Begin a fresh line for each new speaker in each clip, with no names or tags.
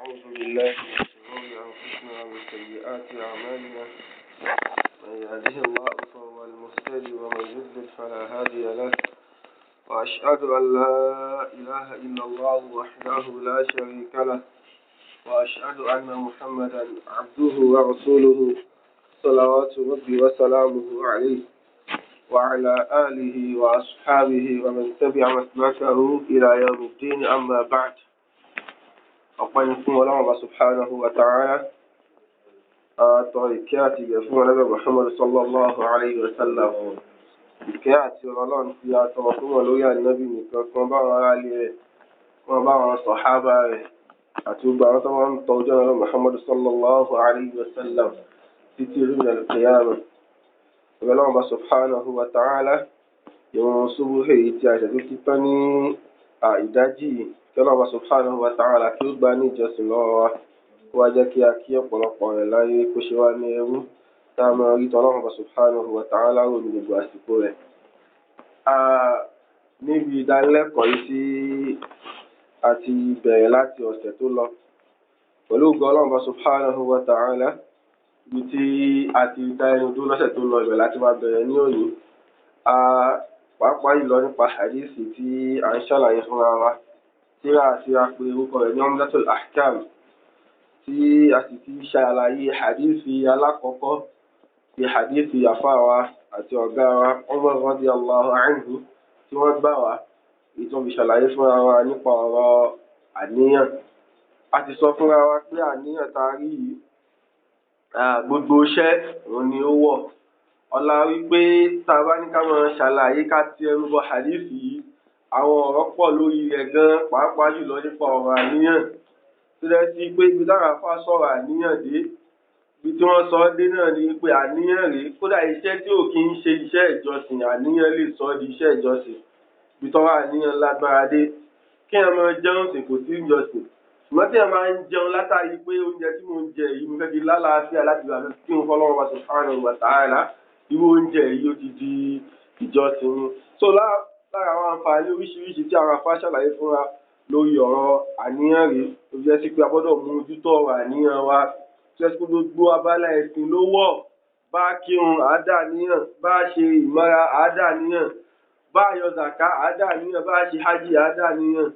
ونعوذ بالله من شرور أنفسنا ومن سيئات أعمالنا من يهده الله فهو المهتدي ومن يضلل فلا هادي له وأشهد أن لا إله إلا الله وحده لا شريك له وأشهد أن محمدا عبده ورسوله صلوات ربي وسلامه عليه وعلى آله وأصحابه ومن تبع مسلكه إلى يوم الدين أما بعد ọ̀pẹ́ni fún Ọlọ́run subhanahu wa ta'ala àtọ̀ ìkẹ́ àti ìgẹ̀ fún Ànábì Muhammad sallallahu alayhi wa sallam ìkẹ́ àti Ọlọ́run tí a tọrọ fún wọn lórí Ànábì nìkan kan bá wọn ará ilé rẹ̀ wọn bá wọn sàhábà rẹ̀ àti gbogbo àwọn tó wọn ń tọ ojú Ànábì Muhammad sallallahu alayhi wa sallam títí rí ìrìnàlẹ̀ kìyàmù Ọlọ́run subhanahu wa ta'ala ìwọ̀n ṣubú èyí tí a ṣẹ̀dú títọ́ ní ìdájí kọlọ́wọ́ subhanahu wa ta'ala kí ó gbà ní ìjọsìn lọ́wọ́ wa kó wá jẹ́ kí a kí ọ̀pọ̀lọpọ̀ rẹ̀ láyé kó ṣe wá ní ẹrú tá a máa rí tọ́lọ́wọ́ subhanahu wa ta'ala rò ní gbogbo àsìkò rẹ̀. Níbi ìdánilẹ́kọ̀ọ́ yìí tí a ti bẹ̀rẹ̀ láti ọ̀sẹ̀ tó lọ pẹ̀lú ògo Ọlọ́run subhanahu wa ta'ala ibi tí a ti dá ẹnu dúró lọ́sẹ̀ tó lọ ibẹ̀ láti wá bẹ̀rẹ̀ ní òní pàápàá ìlọ nípa hadisi tí à ń ṣàlàyé fúnra wa tíra àti àpè orúkọ rẹ̀ ní Umdatul Ahkam tí a sì ti ṣàlàyé hadithi alákọ̀ọ́kọ́ ti hadithi àfáwa àti ọ̀gá wa Umar radiyallahu anhu tí wọ́n gbà wá ìtàn fi ṣàlàyé fúnra wa nípa ọ̀rọ̀ àníyàn. A ti sọ fúnra wa pé àníyàn tá a rí yìí gbogbo iṣẹ́ òun ni ó wọ̀ ọ̀la wípé tá a bá ní ká máa ṣàlàyé ká ti ẹnu bọ hadithi yìí àwọn ọ̀rọ̀ pọ̀ lórí rẹ̀ gan pàápàá jùlọ nípa ọ̀rọ̀ àníyàn tó dẹ́ sí pé ibi táwọn afá sọ̀rọ̀ àníyàn dé ibi tí wọ́n sọ dé náà ni pé àníyàn rèé kódà iṣẹ́ tí ò kí ń ṣe iṣẹ́ ìjọsìn àníyàn lè sọ di iṣẹ́ ìjọsìn ibi tọ́wọ́ àníyàn lágbára dé kí ẹ máa jẹun sì kò sí ìjọsìn ṣùgbọ́n tí ẹ máa ń jẹun látàrí pé oúnjẹ tí mo ń jẹ yìí mo fẹ́ di lálàáfíà láti gbà kí n fọlọ́wọ́ bá subhanahu wa ta'ala irú oúnjẹ yìí ó ti di ìjọsìn ni lára àwọn àǹfààní oríṣiríṣi tí àwọn afá ṣàlàyé fúnra lórí ọ̀rọ̀ àníyàn rèé tó jẹ́ sí pé a gbọ́dọ̀ mú ojútó ọ̀rọ̀ àníyàn wa tó jẹ́ sí pé gbogbo abala ẹ̀sìn ló wọ̀ bá kírun àádáníyàn bá ṣe ìmọ̀ra àádáníyàn bá yọ zàká àádáníyàn bá ṣe hajj àádáníyàn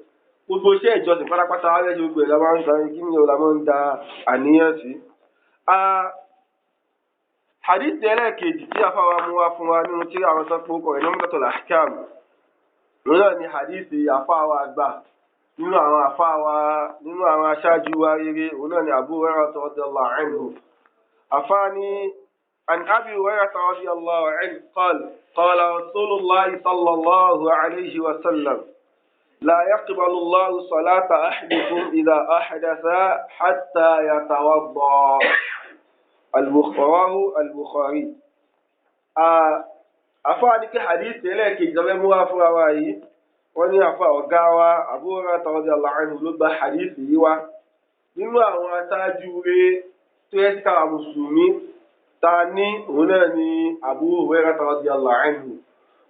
gbogbo iṣẹ́ ìjọsìn pátápátá wá lẹ́sẹ̀ gbogbo ẹ̀ la máa ń gba kí ni la máa ń da àníyàn sí. hadith ẹlẹ́ẹ̀kejì tí afáwa mú wá fún wa nínú tí àwọn sọ́pọ̀ kọ̀ ẹ̀ ní Umdatul Ahkam náà ni hadithi àfáwà àgbà nínú àwọn aṣáájú wa rere òun náà ni Abu Hurairah radiyallahu anhu afáàní an Abi Hurairah radiyallahu anhu qala Rasulullah sallallahu alayhi wa sallam la yaqbalu Allahu salata ahadikum idha ahdatha hatta yatawadda al-Bukhari àfáà ní kí hadith ẹlẹ́ẹ̀kejì lọ́wọ́ mú wá fúnra wa yìí wọ́n ní àfáà ọ̀gá wa Abu Hurairah radiyallahu anhu ló gba hadith yìí wá nínú àwọn aṣáájú rẹ̀ tó yẹ síta mùsùlùmí ta ní òun náà ní Abu Hurairah radiyallahu anhu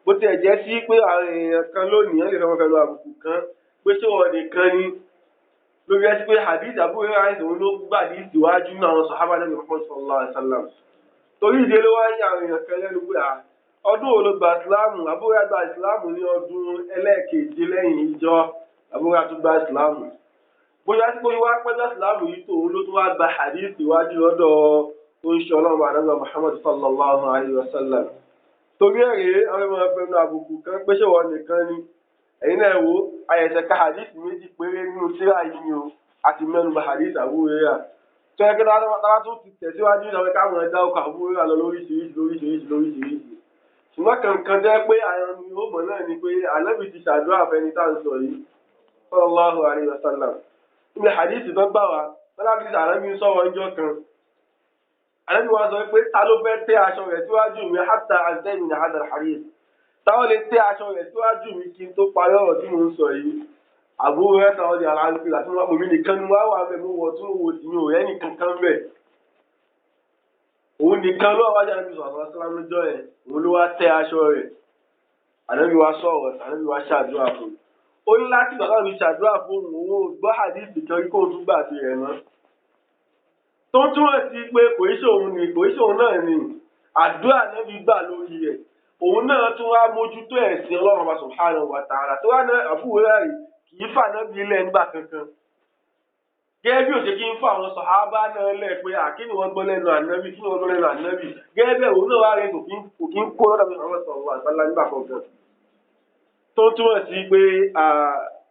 bó tiẹ̀ jẹ́ sí pé àwọn èèyàn kan lónìí wọ́n lè fẹ́ lọ àbùkù kan pé ṣé wọ́n nìkan ni lórí ẹ sí pé hadith Abu Hurairah òun ló gbàdí ìwájú náà àwọn sàhábà Nábì Muhammad sallallahu alaihi wasallam torí ìdílé wá ń yà àwọn èèyàn kan lẹ́nu pé ọdún wo ló gba ìsìláàmù Abu Hurairah gba ìsìláàmù ní ọdún ẹlẹ́ẹ̀keje lẹ́yìn ìjọ Abu Hurairah tó gba ìsìláàmù bóyá sí pé wá pẹ́jọ́ ìsìláàmù yìí tó ló tún wá gba hadith iwájú lọ́dọ̀ oníṣẹ́ ọlọ́run Ànábì Muhammad sallallahu alayhi wa sallam torí ẹ̀rẹ́ àwọn ọmọ ẹgbẹ́ náà àbùkù kan pé ṣé wọ́n nìkan ni ẹ̀yin náà wo ayẹ̀sẹ̀ ka hadith méjì péré nínú tírà yìí ni o àti mẹ́nu bà hadith Abu Hurairah tó yẹ kí tára tó ti tẹ̀síwájú ìdáwọ́ káwọn ẹ̀dá ọkọ̀ Abu Hurairah lọ lóríṣiríṣi ṣùgbọ́n kankan jẹ́ pé àwọn ni ó mọ̀ náà ni pé Ànábì ti ṣàdúrà fẹ́ni tá à ń sọ yìí sallallahu alaihi wasallam ilé hadith tó gbà wá láti ṣe Ànábì ń sọ̀rọ̀ ọjọ́ kan Ànábì wá sọ pé ta ló fẹ́ tẹ́ aṣọ rẹ̀ síwájú mi hatta azẹ́mi ní hadal hadith táwọn lè tẹ́ aṣọ rẹ̀ síwájú mi kí n tó parí ọ̀rọ̀ tí mo ń sọ yìí Abu Hurairah táwọn di aláǹkì láti wọ́n pè mí nìkan ni wọ́n wà bẹ́ẹ̀ mo wọ̀ tún wò sí mi ò rẹ́ nìkan kan bẹ́ẹ̀ òun nìkan ló wájú Ànábì sọ̀rọ̀ sọ́lámù lọ́jọ́ ẹ̀ òun ló wá tẹ́ aṣọ rẹ̀ Ànábì wá sọ̀rọ̀ Ànábì wá ṣàdúrà fún ó ní láti bàbá mi ṣàdúrà fún òun ò gbọ́ hadith kan kí kóun tún gbà sí rẹ̀ mọ́ tó ń túmọ̀ sí pé kò í ṣòun náà ni àdúrà náà fi gbà lórí rẹ̀ òun náà tún wá mójútó ẹ̀sìn ọlọ́run ọba subhanahu wa ta'ala tó wá ná àbúrò rẹ̀ kì í fà náà bí ilẹ̀ nígbà kankan gẹ́gẹ́ bí òṣè kí ń fún àwọn sọ̀hábà náà lẹ̀ pé àkíní wọ́n gbọ́ lẹ́nu ànábì kí wọ́n gbọ́ lẹ́nu ànábì gẹ́gẹ́ bẹ́ẹ̀ òun náà wá rẹ̀ kò kí ń kó lọ́dọ̀ àwọn sọ̀rọ̀ àgbàlá nígbà kankan tó túmọ̀ sí pé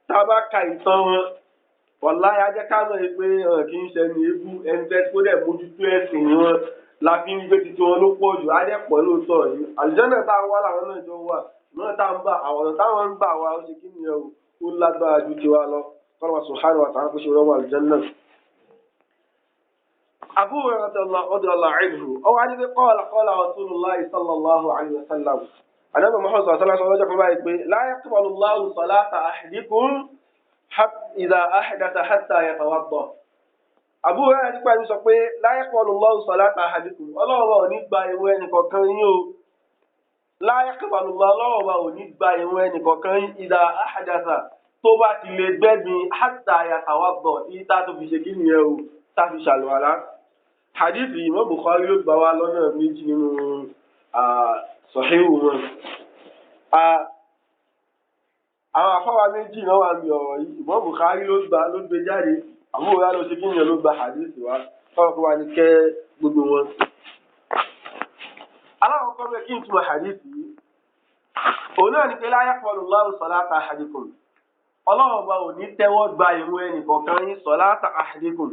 tá a bá ka ìtàn wọn wàláhì ajẹ́ ká mọ̀ pé kì í ṣe ní ebú ẹni tẹ́ kó dẹ̀ mójútó ẹ̀sìn wọn la fi ń gbé titi wọn ló pọ̀ jù ajẹ́ pọ̀ lóòótọ́ yìí àlùjànnà tá a wá làwọn náà jọ wà náà tá a ń bá àwọn ọ̀nà táwọn ń gbà wá ó ṣe kí ni ó lágbára ju tiwa lọ kọ́lọ́wà subhanahu wa ta'ala kó ṣe rọ́wọ́ àlùjànnà. Abu Hurairah radiyallahu anhu ọwọ́ adé qala Rasulullahi sallallahu alayhi wa sallam ànábì Muhammad sallallahu alayhi wa sallam ọjọ́ kan báyìí pé la yaqbalu Allahu salata ahadikum idha ahdatha hatta yatawadda. Abu Hurairah nípa ẹni sọ pé la yaqbalu Allahu salata ahadikum ọlọ́wọ́ ò ní gba ìwé ẹnì kọ̀ọ̀kan yín o la yaqbalu ọlọ́wọ́ ò ní gba ìwé ẹnì kọ̀ọ̀kan yín idha ahdatha tó bá ti lè gbẹ́gbin hatta yatawadda tí tá tó fi ṣe kí nìyẹn o tá fi ṣàlùwàlá. Hadith Imam Bukhari ló gbà wá lọ́nà méjì nínú Sahihu wọn. Àwọn afáwa méjì náà wà ní ọ̀rọ̀ yìí Imam Bukhari ló gbé jáde àbúrò rẹ̀ ló ṣe kí nìyẹn ló gba hadith wa fáwọn kó wá ní kẹ́ gbogbo wọn. Alákọ̀ọ́kọ́ bẹ́ẹ̀ kí n túmọ̀ hadith yìí òun náà ni pé la yaqbalu Allahu salata ahadikum ọlọ́run ọba ò ní tẹ́wọ́ gba ìrun ẹnìkọ̀ọ̀kan yín salata ahadikum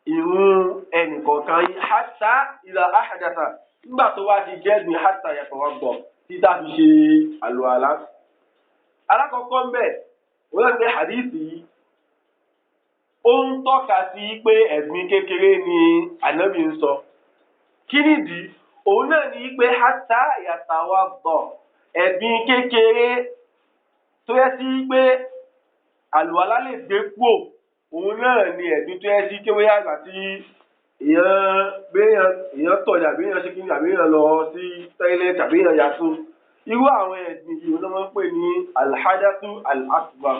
ìrun ẹnìkọ̀ọ̀kan yín hatta idha ahdatha nígbà tó wá ti jẹ́gbìn hatta yatawadda títà fi ṣe àlùwàlá. Alákọ̀ọ́kọ́ ń bẹ̀ wọ́n lọ́n gbé hadith yìí ó ń tọ́ka sí pé ẹ̀gbin kékeré ni ànábì ń sọ. Kí nìdí? Òun náà ní pé hatta yatawadda ẹ̀gbin kékeré tó yẹ sí pé àlùwàlá lè gbé kúò òun náà ni ẹ̀gbin tó yẹ sí kéwé àgbà tí èèyàn tọ̀ àbí èèyàn ṣe kí ni àbí èèyàn lọ sí tọ́ílẹ̀tì àbí èèyàn yàtú irú àwọn ẹ̀gbin yìí wọ́n máa ń pè ní alhadathu al-asghar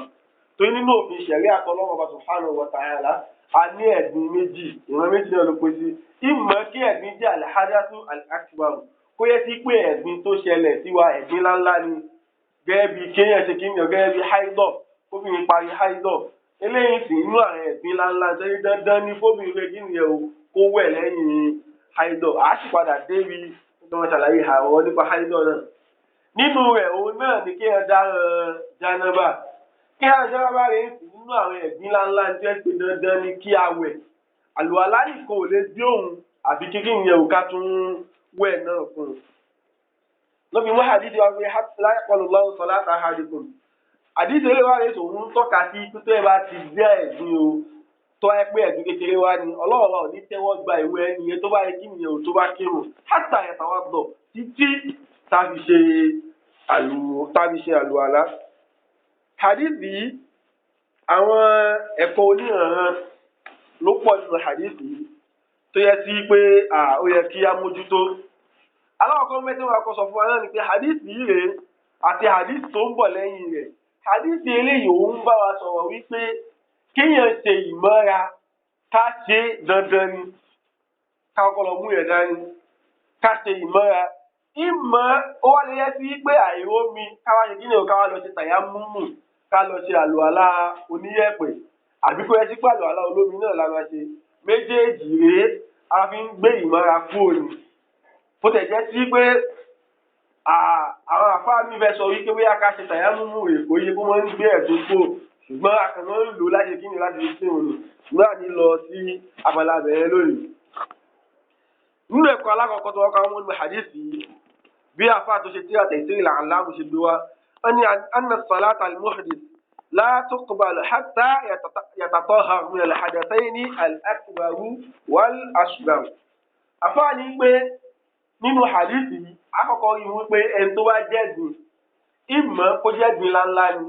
tó nínú òfin ṣẹ̀rí àtọ́lọ́wọ́ bá subhanahu wa ta'ala a ní ẹ̀gbin méjì ìran méjì náà ló pé sí ìmọ̀ kí ẹ̀gbin jẹ́ alhadathu al-asghar kó yẹ sí pé ẹ̀gbin tó ṣẹlẹ̀ sí wa ẹ̀gbin ńláńlá ni gẹ́gẹ́ bí kéèyàn ṣe kíni gẹ́gẹ́ bí haidọ̀ kóbìnrin parí haidọ̀ eléyìí sì inú àwọn ẹ̀gbin ńláńlá ṣe dandan ní kóbìnrin rẹ̀ kíni yẹn o kó wẹ̀ lẹ́yìn haidọ̀ àá sì padà débi tí wọ́n ṣàlàyé àwọn nípa haidọ̀ náà nínú rẹ̀ òun náà ni kéèyàn dáràn jánábà kéèyàn jánábà rẹ̀ ń sì nínú àwọn ẹ̀gbin ńláńlá tí wọ́n ṣe dandan ní kí a wẹ̀ àlùwàlá nìkan ò lè dí òun àbí kíkì yẹn ò ká tún wẹ̀ náà fún un. lọ́bi mú hadith wa pé la yaqbalu Allahu salata ahadikum hadith ilé wa rẹ̀ sòun tọ́ka sí pípẹ́ ẹ bá ti jẹ́ ẹ̀gbin o tọ́ ẹ pé ẹ̀gbin kékeré wa ni ọlọ́run wa ò ní tẹ́wọ́ gba ìwé ẹnìyẹn tó bá yẹ kí nìyẹn ò tó bá kírun hatta yatawadda títí táfi ṣe àlùwàlá. hadith yìí àwọn ẹ̀kọ́ oníranran ló pọ̀ nínú hadith yìí tó yẹ sí pé ó yẹ kí á mójútó. aláwọ̀kọ́ mẹ́tí wọn kọ́ sọ fún wa náà ni pé hadith yìí rèé àti hadith tó ń bọ̀ lẹ́yìn rẹ̀ hadith eléyìí òun bá wa sọ̀rọ̀ wípé kéèyàn ṣe ìmọ́ra ká ṣe dandan ni ká kọ́ lọ mú yẹn dání ká ṣe ìmọ́ra ìmọ̀ ó wá lè yẹ sí pé àìrómi káwá ṣe kíni o káwá lọ ṣe tàyámúmù ká lọ ṣe àlùwàlá oníyẹ̀pẹ̀ àbí kó yẹ sí pé àlùwàlá olómi náà la máa ṣe méjèèjì rèé a fi ń gbé ìmọ́ra kúrò ní. bó tẹ̀ jẹ́ sí pé àwọn àfáà mi fẹ́ sọ wípé bóyá ká ṣe tàyámúmù rè kó yẹ kó wọ́n ń gbé ẹ̀dùn kúrò ṣùgbọ́n àkànná ń lò láti kíni láti fi sìn òní náà ní lọ sí abala bẹ̀rẹ̀ lónìí. nínú ẹ̀kọ́ alákọ̀ọ́kọ́ tó wọ́n ká wọ́n ní hadith yìí bí àfáà tó ṣe tí àtẹ̀sírí làǹláàmù ṣe gbé wá wọ́n ní anna salata al-muhdith la tuqbal hatta yatatahhar min al-hadathayni al-akbar wal-asghar. àfáà ní pé nínú hadith yìí àkọ́kọ́ rí wípé ẹni tó bá jẹ́gbin ìmọ̀ kó jẹ́gbin ńláńlá ni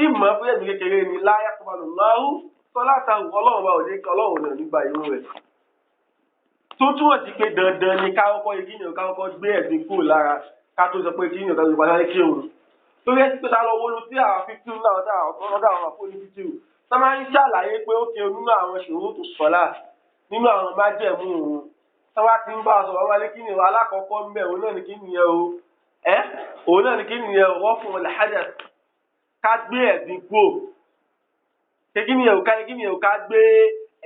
ìmọ̀ kó jẹ́gbin kékeré ni la yaqbalu Allahu salatahu ọlọ́run bá òní ọlọ́run náà nígbà irú rẹ̀. tó túmọ̀ sí pé dandan ni káwọ́kọ́ igi ni káwọ́kọ́ gbé ẹ̀gbin kúrò lára ká tó sọ pé kí ni ọ̀gá gbogbo aláyé kí òun. torí ẹ ti pé ta lọ wọnú sí àwọn 15 náà ọ̀dọ̀ àwọn àfọ̀ní fídíò tá máa ń ṣàlàyé pé ó ké nínú àwọn ṣòro tó sọ̀lá nínú àwọn májẹ̀mú òun tá wá ti ń bá a sọ̀rọ̀ wọn ní kí ni alákọ̀ọ́kọ́ ń bẹ̀ òun náà ní kí nìyẹn o òun náà ní kí nìyẹn o wọ́n fún wọn làhájà ká gbé ẹ̀gbin kúò kí nìyẹn o ká gbé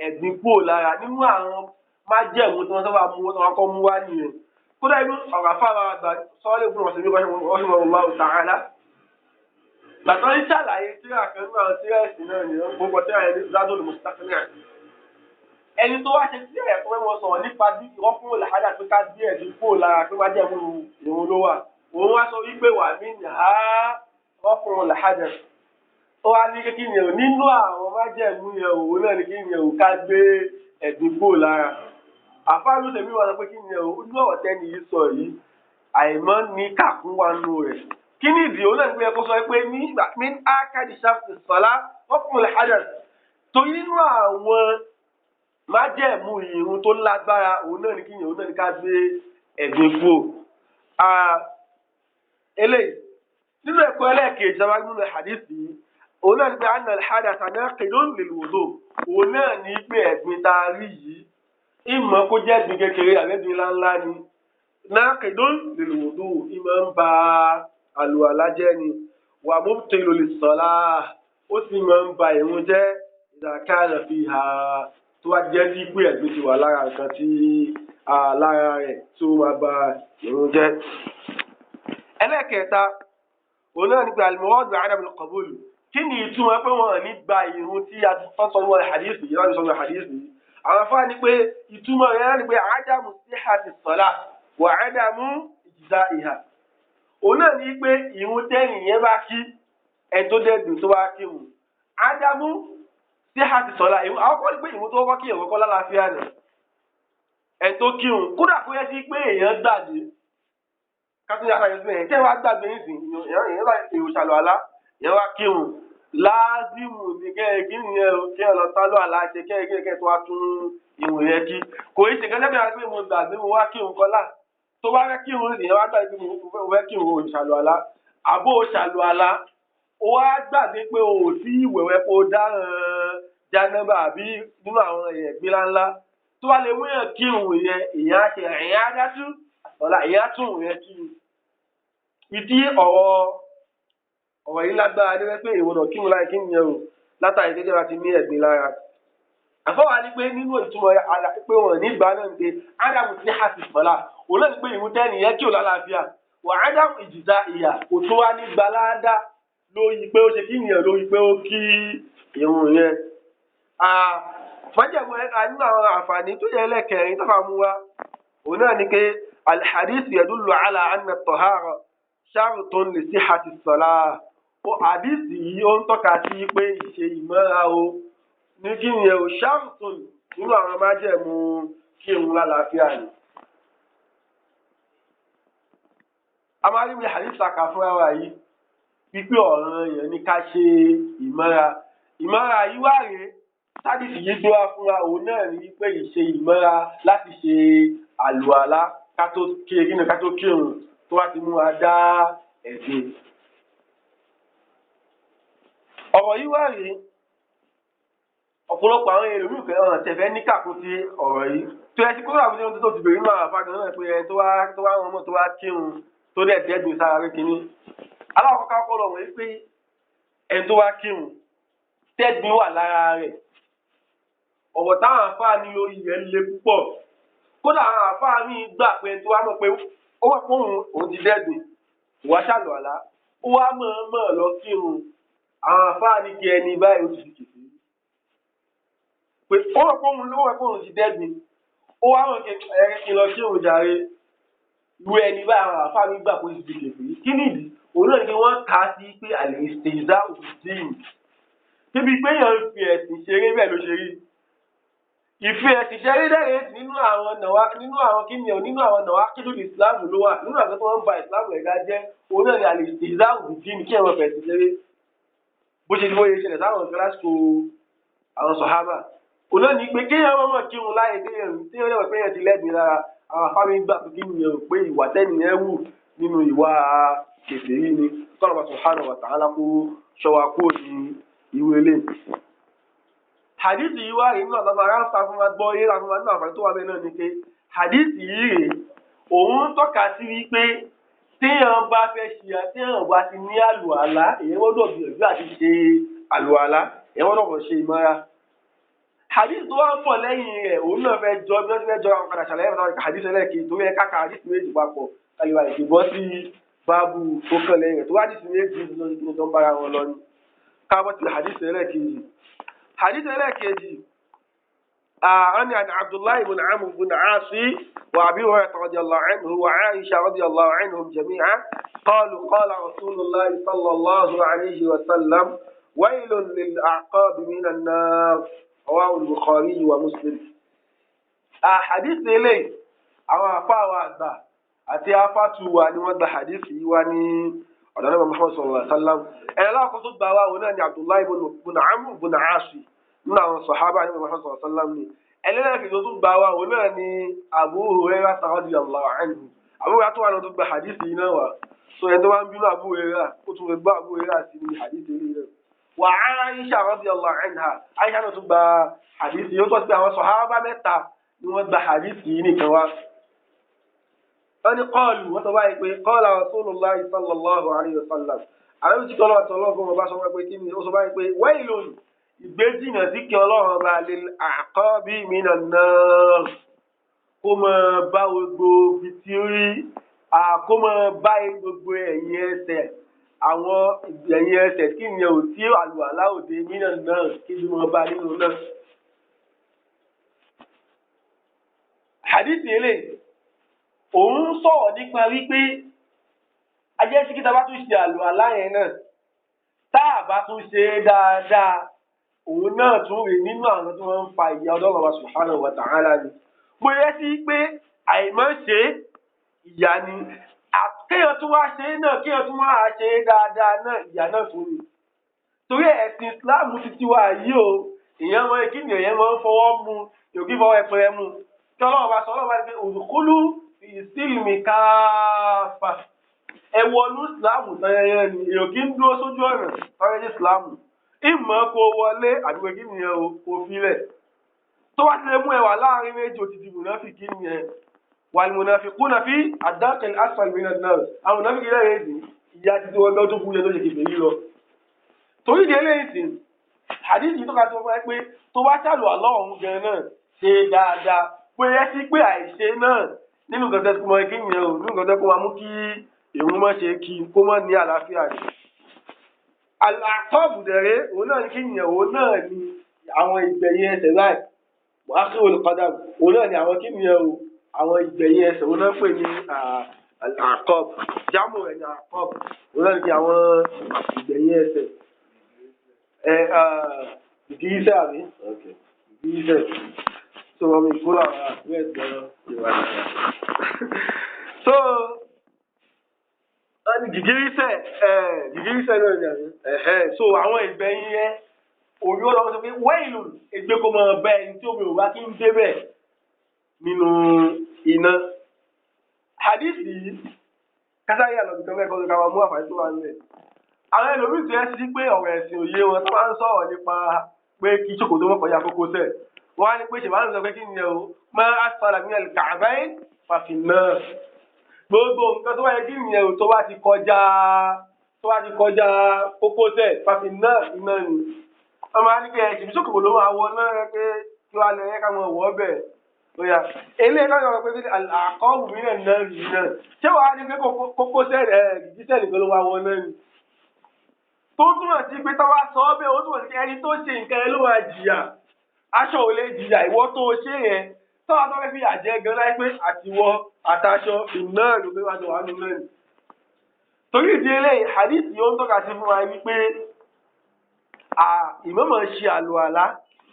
ẹ̀gbin kúò lára nínú àwọn májẹ̀mú tí wọ́n sábà mú wọn kọ́ mú wá nìyẹn kódà inú ọ̀rọ̀ afárá àgbà sọ́ọ́lẹ̀ fún ọ̀sẹ̀ nípa Allahu ta'ala gbàtọ́ ní sàlàyé tíra kan nínú àwọn tíra ẹ̀sìn náà ni gbogbo tíra ẹni Zadul Mustaqni' ẹni tó wá ṣe tíra ẹ̀kọ́ mẹ́wọ́n sọ̀rọ̀ nípa bí wọ́n fún làhájà pé ká bí ẹ̀dín kúrò lára pé májẹ̀mú ìrun ló wà òun wá sọ wípé wà mí nà á wọ́n fún làhájà ó wá ní kí ni nínú àwọn májẹ̀mú yẹn òun náà ní kí ni ká gbé ẹ̀dín kúrò lára àfáàlú tèmi wà sọ pé kí ni inú ọ̀rọ̀ tẹ́ni yìí sọ yìí àìmọ́ ní kàkún wa nù rẹ̀ kí ni ìdí òun náà ní pé kó sọ pé ní ákàdì ṣáàtì sọlá wọ́n fún làhájà torí nínú àwọn májẹ̀mú ìrun tó lágbára òun náà ní kí ni òun náà ní ká gbé ẹ̀gbin kúrò eléyìí nínú ẹ̀kọ́ ẹlẹ́ẹ̀kejì sábà nínú hadith yìí òun náà ní pé anna al-hadatha naqidun lil-wudu òun náà ní pé ẹ̀gbin tá a rí yìí ìmọ̀ kó jẹ́ ẹ̀gbin kékeré àbẹ́gbin ńláńlá ni naqidun lil-wudu ìmọ̀ ń ba àlùwàlá jẹ́ ni wa mubtilun lis-salah ó sì máa ń ba ìrun jẹ́ idha kana fiha tó wá jẹ́ sí pé ẹ̀gbin ti wà lára nǹkan tí lára rẹ̀ tó máa ba ìrun jẹ́. ẹlẹ́ẹ̀kẹta òun náà ní pé al-murad bi 'adam al-qabul kí ni ìtumọ̀ pé wọ́n ní gba ìrun tí a sọ ní wọ́n hadith yìí láti sọ ní hadith yìí àwọn afáà ní pé ìtumọ̀ rẹ̀ ní pé 'adamu sihhati as-salah wa 'adamu ijza'iha òun náà ní pé ìrun tẹ́nì yẹn bá kí ẹ̀ tó dẹ́gbìn tó bá kí wọn 'adamu sihhati as-salah ìrun àwọn kọ́ ní pé ìrun tó kọ́ kí ìrun kọ́ lálàáfíà nì ẹ̀ tó kí wọn kódà kó yẹ sí pé èèyàn gbàgbé kátó yàrá yẹn sílẹ̀ tẹ́ wàá gbàgbé nísìn èèyàn bá èrò ṣàlọ́ àlá èèyàn wá kí wọn láàzìmù ní kẹ́ẹ̀kí nìyẹn o kí ẹ lọ sálọ àlàáṣẹ kẹ́ẹ̀kẹ́ tó wá tún ìwọ̀n yẹn kí kò í ṣe kẹ́kẹ́ bí wọ́n pé mo gbàgbé mo wá kí òun kọ́lá tó bá fẹ́ kí òun nìyẹn wá gbàgbé mo fẹ́ kí òun ṣàlọ́ àlá àbó ṣàlọ́ àlá ó wá gbàgbé pé o ò sí ìwẹ̀wẹ̀ kó dáràn jánábà àbí nínú àwọn ẹ̀gbin ńláńlá tó wá lè wíyàn kí òun yẹn ìyẹn á ṣe ìyẹn á dá tú ọ̀la ìyẹn á tún òun yẹn kí ìdí ọ̀rọ̀ yìí lágbára dé pé ìwọ̀nà kí n láì kí n yẹn o látàrí gẹ́gẹ́ bá ti ní ẹ̀gbin lára. àfọwọ́ ni pé nínú ìtumọ̀ pé wọ́n ní ìgbà náà ń pe ádámù sí hàtì sọ́lá òun náà ní pé ìrun tẹ́nì yẹn kí ò lálàáfíà wà ádámù ìjìdá ìyà kò tún wá ní gbaládá lórí pé ó ṣe kí nìyẹn lórí pé ó kí ìrun yẹn. májẹ̀mú ẹ̀ka nínú àwọn àǹfààní tó yẹ ẹlẹ́kẹrin tó fà mú wa òun náà ní pé al-hadith yadullu ala anna at-tahara shartun li sihhati as-salah àdìsí yìí ó ń tọ́ka sí pé ìṣe ìmọ́ra o ní kí ni ẹ̀ ò ṣáàtún nínú àwọn májẹ̀mú kí òun lálàáfíà ni. a máa rí mi àdìsá kà fúnra wa yìí wípé ọ̀ràn èèyàn ní ká ṣe ìmọ́ra yìí wá rèé sádìsì yìí gbé wá fúnra òun náà ní pé ìṣe ìmọ́ra láti ṣe àlùwàlá ká tó kírun tó wá ti mú wa dá ẹ̀gbin. ọ̀rọ̀ yìí wá rí ọ̀pọ̀lọpọ̀ àwọn èrò ìfẹ́ ọ̀nà tẹ̀fẹ́ ní kàkún sí ọ̀rọ̀ yìí tó yẹ kí kó rà wípé tó ti bèrè nínú àwọn àfáàgbọ̀n náà pé ẹni tó wá wọn mọ̀ tó wá kírun tó dẹ̀ dẹ́gbin sára rí kínní. alákọ̀ọ́ká kọ́ lọ́wọ́ yìí pé ẹni tó wá kírun tẹ́gbin wà lára rẹ̀ ọ̀rọ̀ táwọn àfáà ní lórí rẹ̀ le púpọ̀ kódà àwọn àfáà mi gbà pé ẹni tó wá mọ̀ pé ó wà fún òun ti dẹ́gbin ìwà ṣàlọ́ àlá ó wá mọ̀ lọ kírun àwọn àfáà ní kí ẹni báyìí ó ti fi kèsì pé ó wà fún òun ti dẹ́gbin ó wá mọ̀ kí n lọ kírun jàre ìwé ẹni báyìí àwọn àfáà mi gbà pé ó ti fi kèsì kí nìdí òun náà ni wọ́n kà á sí pé àlèstèzá òfìdíìn níbi pé èèyàn fi ẹ̀sìn ṣeré bẹ́ẹ̀ ló ṣe rí ìfi ẹ̀sìn ṣeré dẹ́rẹ́ nínú àwọn nàwa kílù ìsìláàmù ló wà nínú àgbẹ̀ tó wọ́n ń ba ìsìláàmù ẹ̀dá jẹ́ òun náà ni àlèstèzá òfìdíìn kí ẹ̀wọ̀n fẹ̀sìn ṣeré bó ṣe ní wọ́n yẹ ṣẹlẹ̀ sáwọn ọ̀sẹ̀ lásìkò àwọn sọ̀hábà òun náà ní pé kéèyàn mọ̀mọ́ kírun láyé téèyàn lẹ́wọ̀ pé èèyàn ti lẹ́gbẹ̀ẹ́ lára àwọn afámi gbà pé kí nìyẹn pé ìwà tẹ́nìyẹn wù nínú ìwà kèfèrí ni kọ́nà subhanahu wa ta'ala kó ṣọ́wa kó ní ìwé ilé. hadith yìí wá inú àtàwọn aráàlú fún wa gbọ́ yé láti wọn nínú àǹfààní tó wà bẹ́ẹ̀ náà ni pé hadith yìí rèé òun tọ́ka sí wípé téèyàn bá fẹ́ ṣe téèyàn bá ti ní àlùwàlá èyàn gbọ́dọ̀ gbìyànjú àti ṣe àlùwàlá èyàn gbọ́dọ̀ ṣe ìmọ́ra. hadith tó wá ń pọ̀ lẹ́yìn rẹ̀ òun náà fẹ́ jọ bí wọ́n ti fẹ́ jọ àwọn padà ṣàlàyé fún hadith ẹlẹ́ẹ̀kejì tó yẹ káka hadith méjì papọ̀ kálíwà ìdìbò sí báàbù tó kàn lẹ́yìn rẹ̀ tó wá hadith méjì tó ń bára wọn lọ ní káàbọ̀ sí hadith ẹlẹ́ẹ̀kejì. hadith ẹlẹ́ẹ̀kejì عن عبد الله بن عمرو بن عاص وأبي هريرة رضي الله عنه وعائشة رضي الله عنهم جميعا قالوا قال رسول الله صلى الله عليه وسلم ويل للأعقاب من النار رواه البخاري ومسلم. حديث إليه àwọn àfáà wa àgbà àti afáàtù wa ni wọ́n gba hadith yìí wá ní ọ̀dọ̀ Ànábì Muhammad sallallahu alaihi wasallam. ẹ̀rọ àkọ́kọ́ tó gbà wá òun náà ni Abdullahi ibn Amr ibn As nínú àwọn sàhábà Ànábì Muhammad sallallahu alaihi wasallam ni. ẹlẹ́rìí tó tún gbà wá òun náà ni Abu Hurairah radiyallahu anhu. Abu Hurairah tó wà náà tó gba hadith yìí náà wá. so ẹni tó bá ń bínú Abu Hurairah ó tún fẹ́ gbá Abu Hurairah sí ní hadith yìí náà. wà Aisha radiyallahu anha Aisha náà tún gba hadith yìí ó tọ́ sí àwọn sàhábà mẹ́ta ni wọ́n gba hadith yìí nìkan wá. wọ́n ní kọ́ọ̀lù wọ́n sọ báyìí pé qala Rasulullah sallallahu alayhi wa sallam àwọn tí kọ́lọ́ àti ọlọ́run ọba sọ pé kí ni ó sọ báyìí pé wailun ìgbéjìnà sí kí ọlọ́run ọba lil a'qabi minan nar kó máa bá gbogbo fitiri kó máa bá gbogbo ẹ̀yìn ẹsẹ̀ àwọn ẹ̀yìn ẹsẹ̀ kí ni ò tí àlùwàlá òde minan nar kí ni wọ́n bá nínú náà. hadith eléyìí òun sọ̀rọ̀ nípa wípé ajẹ́ sí kí ta bá tún ṣe àlùwàlá yẹn náà tá a bá tún ṣe é dáadáa òun náà tún rè nínú àwọn tí wọ́n ń fa ìyà Ọlọ́run wa subhanahu wa ta'ala ni. mo yẹ sí pé àìmọ́ ṣe ìyà ni kéèyàn tún wá ṣe é náà kéèyàn tún wá ṣe é dáadáa náà ìyà náà tún ni. torí ẹ̀sìn Islam ti ti wá yìí o èèyàn mọ kí ni èèyàn máa ń fọwọ́ mu yòókì fọwọ́ ẹ̀pẹ̀rẹ̀ mu kí Ọlọ́run bá sọ Ọlọ́run bá ti pé òdùkúlù ìsílùmí káfà ẹwọnú ìsìláàmù tẹyẹyẹ ni èèyàn kì í dúró sójú ọ̀nà tọ́rẹ́jì ìsìláàmù ìmọ̀ kó wọlé àdúgbò kí nìyẹn o kò filẹ̀ tó bá ti lè mú ẹwà láàrin méjì òtítì mùnáfíkí nìyẹn wal munafiquna fi ad-darkil asfali minan nar àwọn mùnáfíkí lẹ́yìn èdè ìyá títí wọn gbọ́ tó kú yẹn tó ṣe kìfè yìí lọ. torí ìdí eléyìí sìn hadith yìí tó ka tó fẹ́ pé tó bá ṣàlù àlọ́ ọ̀hún gan náà ṣe dáadáa pé ẹ sí pé àìṣe náà nínú nǹkan tẹ́ kó máa kí yẹn o nínú nǹkan tẹ́ kó máa mú kí èrò má ṣe kí kó má ní àlàáfíà rẹ̀. àtọ́bù dẹ̀rẹ́ òun náà kí yẹn òun náà ni àwọn ìgbẹ̀yìn ẹsẹ̀ láì wàásù olùkọ́dà òun náà ni àwọn kí yẹn o àwọn ìgbẹ̀yìn ẹsẹ̀ òun náà pè ní àkọ́b jámù rẹ̀ ní àkọ́b òun náà ni àwọn ìgbẹ̀yìn ẹsẹ̀ ìdírísẹ́ àbí ìdírísẹ́ so wọ́n mi kó làwọn àgbẹ̀ ẹ̀gbọ́n ìwà ìwà so gìgírísẹ̀ náà ni àná so àwọn ìgbẹ̀yìn yẹn òyìnbó lọ́wọ́ sọ pé wẹ́ẹ̀lù ègbé kó máa bẹ ẹni tí omi ò bá kí ń débẹ̀ nínú iná hadithi yìí kásáyé àlọ́bì kan mẹ́kọ̀ọ́ ká máa mú àǹfààní tó wà nílẹ̀ àwọn ẹlòmíì tó yẹ sí pé ọ̀rọ̀ ẹ̀sìn òye wọn tó máa ń sọ̀rọ̀ nípa pé kí ṣòkòtò wọn kọjá kókósẹ̀ wọ́n á ní pé ṣèwádìí sọ pé kí ni o máa asfala min al-ka'bayn fa fin nar gbogbo nǹkan tó wáyé kí ni o tó bá ti kọjá kókósẹ̀ fa fin nar iná ni wọ́n máa ní kí ẹ ṣèbí ṣòkòtò ló máa wọ náà pé kí wàá lẹ ká mọ̀ wọ́ bẹ̀ lóyà eléyìí náà yọrọ pé àkọ́wù mi náà náà rí náà ṣé wàá ní pé kókósẹ̀ gìgísẹ̀ nìkan ló máa wọ náà ni tó túmọ̀ sí pé táwa sọ ọ́ bẹ́ẹ̀ ó túmọ̀ sí ẹni tó ṣe nǹkan ẹ ló máa jìyà aṣọ ò lè jìyà ìwọ tó ṣe yẹn tọ́wọ́ tó fẹ́ fi àjẹ́ gan láì pé àtiwọ́ àtàṣọ ìná ló pé wájú wà nínú ẹ̀. torí ìdí eléyìí hadith yóò ń tọ́ka sí fún wa wípé ìmọ̀mọ̀ ṣe àlùwàlá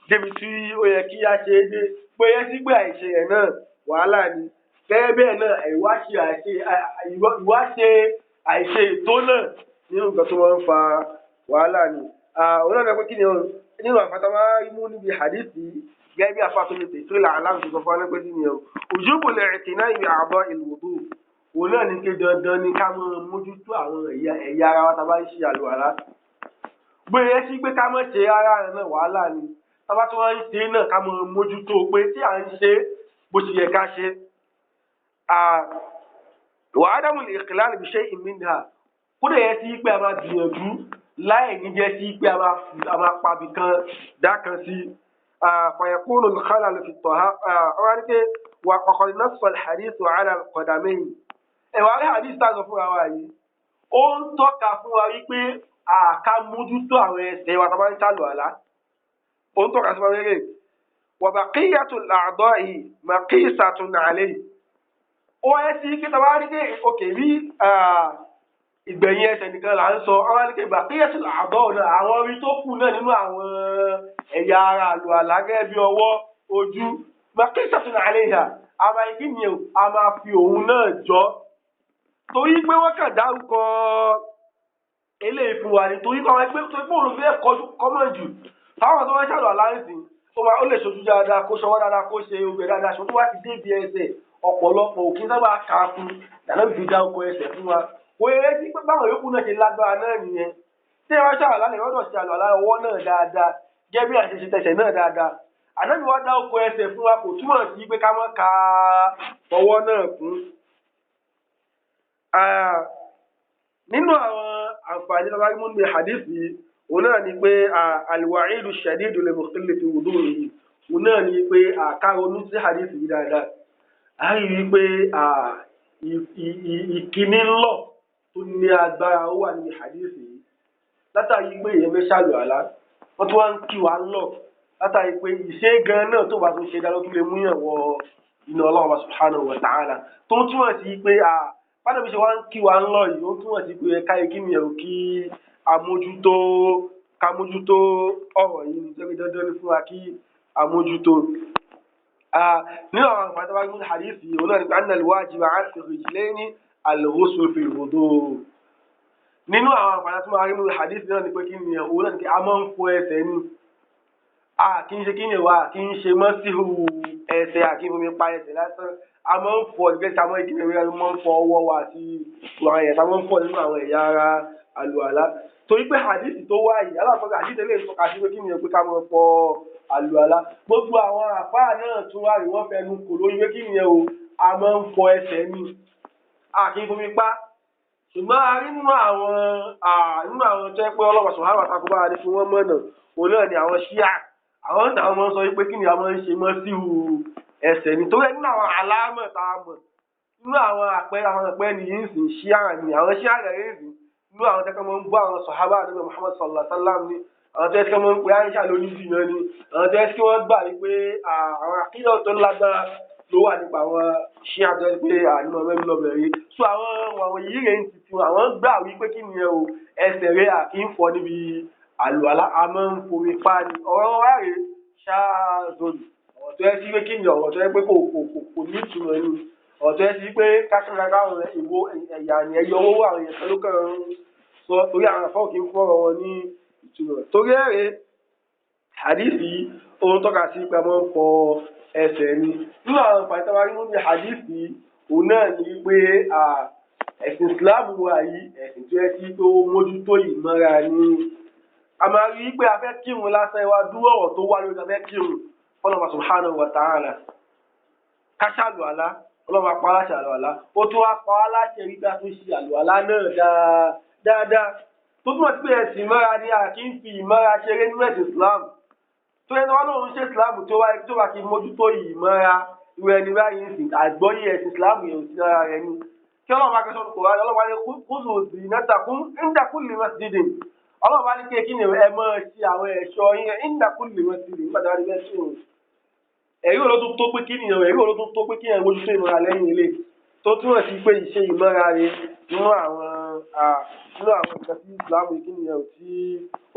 débi tí ó yẹ kí á ṣe é dé pé yẹ sí pé àìṣe ẹ̀ náà wàhálà ni bẹ́ẹ̀ bẹ́ẹ̀ náà ìwá ṣe àìṣe ètò náà nínú nǹkan tó máa ń fa wàhálà ni. òun náà pé kí ni nínú àfàtàwá imú níbi hadithi gẹ́gẹ́ bí afáàtò lè tètè là aláàbò tó sọ fún alẹ́ pé kí ni ojúbù lè rìntì náà ibi àbọ̀ ìlúwòdù òun náà ní ké dandan ni ká máa mójútó àwọn ẹ̀yà ara wa tá a bá ń ṣe àlùwàlá gbé sí pé ká má ṣe ara rẹ̀ náà wàhálà ni tá a bá tún wá ń ṣe náà ká máa mójútó pé tí à ń ṣe bó ṣe yẹ ká ṣe wàhádàmù ìkìláàlì bí ṣe ìmìnira kódà yẹ sí pé a máa gbìyànjú láì ní jẹ́ sí pé a máa pabì kan dá kan sí fàyẹ̀kúrò nìkan lè fi tọ̀ ha ọ̀rọ̀ ni pé wà kọ̀kọ̀rọ̀ náà sọ hadith wàhálà kọ̀dàmẹ́yìn ẹ̀wà rí hadith tá a sọ fúnra wa yìí ó ń tọ́ka fún wa wípé àká mójútó àwọn ẹsẹ̀ wa tá a bá ń sálò àlá ó ń tọ́ka sí wa wẹ́rẹ́ wa baqiyatul a'da'i maqisatun alayhi ó ẹ sí kí tàbá rí pé òkè rí ìgbẹ̀yìn ẹsẹ̀ nìkan là ń sọ ọ̀rọ̀ ní pé baqiyatul a'da'i náà àwọn orí tó kù náà nínú àwọn ẹ̀yà ara àlò àlá gẹ́gẹ́ bí ọwọ́ ojú maqisatun alayha àmà ìkíni a máa fi òun náà jọ torí pé wọ́n kàn dárúkọ eléyìí fún wa ni torí pé àwọn ẹgbẹ́ tó pé òun fẹ́ kọ́mọ̀ jù táwọn tó wọ́n ṣàlù aláǹsì ó lè ṣojú dáadáa kó ṣọwọ́ dáadáa kó ṣe ogun dáadáa ṣùgbọ́n tó wá ti dé ibi ẹsẹ̀ ọ̀pọ̀lọpọ̀ òkú sábà kà á fún ìdáná fi dá oko ẹsẹ̀ fún wa kò yẹ kí pé báwọn yòókù náà ṣe lágbára náà nìyẹn tí ẹ wá ṣàlù alá lẹ́yìn ọ̀dọ̀ ṣe àlù alá ọwọ́ náà dáadáa gẹ́gẹ́ bí àṣeṣe tẹsẹ̀ náà dáadáa ànábì wá dá oko ẹsẹ̀ fún wa kò túmọ̀ sí pé ká má ka ọwọ́ náà kún. Nínú àwọn àǹfààní tó bá rí mú ní hadith yìí òun náà ni pé alwa'idu shadidu lil mukhtalli fi wudu'ihi òun náà ni pé àkàrònú sí hadith yìí dáadáa a rí i pé ìkíní ńlọ tó ní agbára ó wà ní hadith yìí látàrí pé èèyàn fẹ́ ṣàlù àlá wọ́n tún wá ń kí wa ńlọ látàrí pé ìṣe gan náà tó bá tún ṣe dáná tó lè mú yàn wọ iná Ọlọ́run subhanahu wa ta'ala tó ń túmọ̀ sí pé báwo bí ṣe wá ń kí wa ńlọ yìí ó túmọ̀ sí pé ká ikí mi ẹ̀ ò kí amójútó ọ̀rọ̀ yìí ní jẹ́bi dandan ní fún wa kí amójútó. nínú àwọn àǹfààní tó bá gbé hadith yìí òun náà ní pé anna al-wajiba 'ala ar-rijlayni al-ghusl fi al-wudu'. nínú àwọn àǹfààní tó máa rí nínú hadith náà ní pé kí ni òun náà ní pé a máa ń fọ ẹsẹ̀ ni kì í ṣe kí ni wà kì í ṣe mọ́síhù ẹsẹ̀ àkí omi pa ẹsẹ̀ lásán a máa ń fọ ìgbésí àwọn ìdílé rẹ̀ máa ń fọ ọwọ́ wa àti àwọn ẹ̀yà tá a máa ń fọ nínú àwọn ẹ̀yà ara àlùwàlá torí pé hadith tó wá yìí aláàfọ́gà hadith lè tọ́ka sí pé kí ni ẹ pé ká máa fọ àlùwàlá gbogbo àwọn àfáà náà tún wá rí wọ́n fẹnu kò lórí pé kí ni ẹ o a máa ń fọ ẹsẹ̀ ni àkí omi pa ṣùgbọ́n a rí nínú àwọn tó yẹ pé ọlọ́pàá sọ̀rọ̀ àwọn àtakò bá a ní fún wọn mọ̀nà òun náà ni àwọn ṣíà àwọn táwọn máa ń sọ pé kí ni a máa ń ṣe mọ́ sí ẹsẹ̀ nítorí nínú àwọn aláàmọ̀ tá a mọ̀ nínú àwọn àpẹẹrẹ nìyí ń sìn ṣíà ni àwọn ṣíà rẹ̀ ń sìn nínú àwọn tẹ́kọ̀ máa ń bọ́ àwọn sọ̀hábà àdúgbò Muhammad sallallahu alaihi wasallam ni àwọn tó yẹ kí wọ́n máa ń pè Àìṣà lórí ìdìyàn ni àwọn tó yẹ kí wọ́n gbà wípé àwọn àkíyàn tó lágbára ló wà nípa àwọn ṣíà tó yẹ pé ànímọ̀ mẹ́rin lọ́bẹ̀rẹ̀ so àwọn yìí rẹ̀ ń titi wọn àwọn gbà wípé kí ni o ẹsẹ̀ rẹ̀ àkí ń fọ níbi àlùwàlá a máa ń fomi pa ni ọ̀rọ̀ wa rè ṣáàzọ́nù ọ̀rọ̀ tó yẹ sí pé kí ni ọ̀rọ̀ tó yẹ pé kò ní ìtumọ̀ ni ọ̀rọ̀ tó yẹ sí pé kákàrà káwọn ìwo ẹ̀yà ni ẹ̀yọ owó àwọn èèyàn ló kàn ń sọ torí àwọn afọ́ kì í fọ́rọ̀ wọn ní ìtumọ̀ torí ẹ̀rẹ́ hadithi ohun tọ́ka sí pé a máa ń fọ ẹsẹ̀ ni nínú àwọn àǹfààní tó wá rí mú ní hadithi òun náà ni pé ẹ̀sìn Islam wà yìí ẹ̀sìn tó yẹ sí tó mójútó ìmọ́ra ni a máa rí pé a fẹ́ kírun lásán wa dúró ọ̀rọ̀ tó wá lórí a fẹ́ kírun Ọlọ́hun subhanahu wa ta'ala káṣàlù àlá Ọlọ́hun apá aláṣẹ àlù àlá ó tún wá pa aláṣẹ rí bá tún ṣe àlù àlá náà dáadáa tó túmọ̀ sí pé ẹ̀sìn ìmọ́ra ni a kì í fi ìmọ́ra ṣeré nínú ẹ̀sìn Islam tó yẹ wọn lóun ṣe Islam tó wá kí mójútó ìmọ́ra ìwé ẹni báyìí ń sìn àgbọ́yé ẹ̀sìn Islam yẹn ò sí lára rẹ ni kí Ọlọ́hun bá kẹsàn-án kò wáyé Ọlọ́hun bá ní khudhu zinatakum inda kulli masjidin Ọlọ́hun bá ní kí ni ẹ máa ṣe àwọn ẹ̀ṣọ́ yín inda kulli masjidin nígbà dárí bẹ́ẹ̀ sí òun ẹ̀rí olótún tó pé kí nìyẹn ẹ̀rí olótún tó pé kí nìyẹn mójútó ìmọ̀ra lẹ́yìn ilé tó túmọ̀ sí pé ìṣe ìmọ̀ra rẹ nínú àwọn nǹkan tí ìsìlámù kí nìyẹn ò tí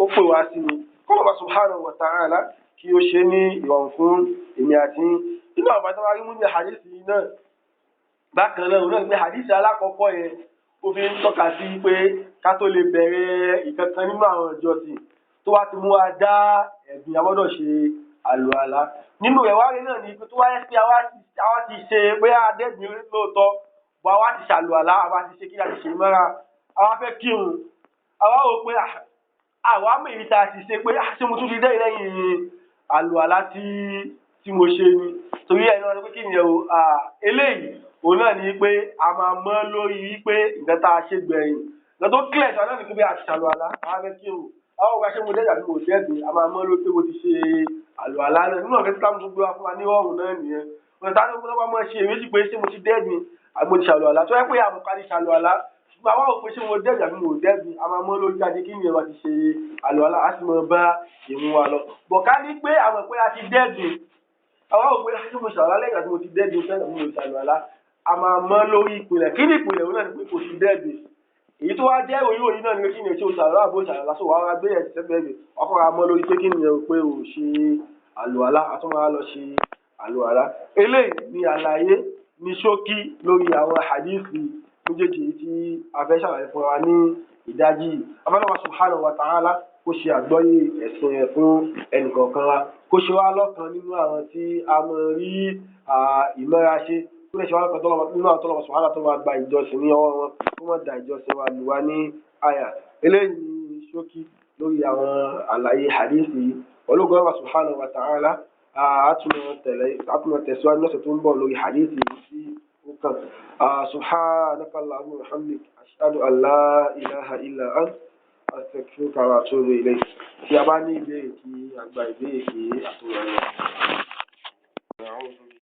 ó pè wá sí ni kọ́lọ́ba subhanahu wa ta'ala kí ó ṣe ní ìrọ̀rùn fún èmi àti nínú àwọn àti àwọn arímú ní hadith yìí náà bákan náà òun náà ní hadith alákọ̀ọ́kọ́ yẹn ó fi ń tọ́ka sí pé ká tó lè bẹ̀rẹ̀ ìkankan nínú àwọn ìjọsìn tó wá ti mú wa dá ẹ̀gbìn abọ́dọ̀ ṣe àlùalá nínú ẹ̀wárí náà ní pé tó wáyé pé àwa ti ṣe pé adẹ́gbìn lóòótọ́ bọ́ àwa ti ṣàlùwàlá àwa ti ṣe kí a ti ṣe mọ́ra àwa fẹ́ kírun àwa rò pé àwa mọ èyí tá a ti ṣe pé ṣé mo tún ti dé lẹ́yìn àlùwàlá tí mo ṣe ni torí ẹni wọn ni pé kí ni o eléyìí òun náà ni pé a máa mọ̀ lórí pé nǹkan tá a ṣe gbẹ̀yìn nǹkan tó kílẹ̀ sọ náà ni pé a ti ṣàlùwàlá àwa fẹ́ kírun àwọn ọgbà ṣé mo dẹ́jà bí mo dẹ́gbin a máa mọ̀ lórí pé mo ti ṣe àlùwàlá náà nínú ọ̀gá tí táwọn tó gbé wa fún wa ní ọ̀run náà nìyẹn wọn táwọn tó bá máa ṣe èméjì pé ṣé mo ti dẹ́gbin àgbo ti ṣàlùwàlá tó yẹ pé àmùká ti ṣàlùwàlá ṣùgbọ́n àwọn òpin ṣé mo dẹ́gbin àbí mo dẹ́gbin a máa mọ̀ lórí jáde kí ni ẹ wa ti ṣe àlùwàlá a sì mọ̀ bá ìmú wa lọ bọ̀ ká ní pé àwọn pé a ti dẹ́gbin àwọn òpin ṣé mo ṣàlùwàlá lẹ́yìn àti mo ti dẹ́gbin fẹ́ràn mo ṣàlùwàlá a máa mọ̀ lórí ìpìlẹ̀ kí ni ìpìlẹ̀ òun náà ni pé kò sí dẹ́gbin èyí tó wá jẹ́ òyìn náà ni pé kí ni ṣe òṣàlùwàlá àbò ìṣàlùwàlá sọ wàá gbé ẹ̀ sẹ́gbẹ̀ẹ́ ọkọ̀ ra mọ́ lórí pé kí ni ẹ pé ò ṣe àlùwàlá àtúnwá lọ ṣe àlùwàlá eléyìí ni àlàyé ní ṣókí lórí àwọn hadithi méjèèjì tí a fẹ́ ṣàlàyé fún wa ní ìdájí abánáwá subhanahu wa ta'ala kó ṣe àgbọ́yé ẹ̀sìn ẹ̀ fún ẹnìkọ̀ọ̀kan wa kó ṣe wá lọ́kàn nínú àwọn tí a mọ̀ rí ìmọ̀ra ṣe kó lè ṣe wá lọ́kàn nínú àwọn tọ́lọ́wọ́ subhanahu tó máa gba ìjọsìn ní ọwọ́ wọn kó mọ̀ da ìjọsìn wa lù wá ní àyà eléyìí ní ṣókí lórí àwọn àlàyé hadithi ológun Allah subhanahu wa ta'ala àtúmọ̀ tẹ̀síwájú lọ́sẹ̀ tó ń bọ̀ lórí hadithi tí ó kàn subhanaka Allahumma wa bihamdik ashhadu an la ilaha illa ant astaghfiruka wa atubu ilayk tí a bá ní ìbéèrè kí a gba ìbéèrè kí a tó rọrùn.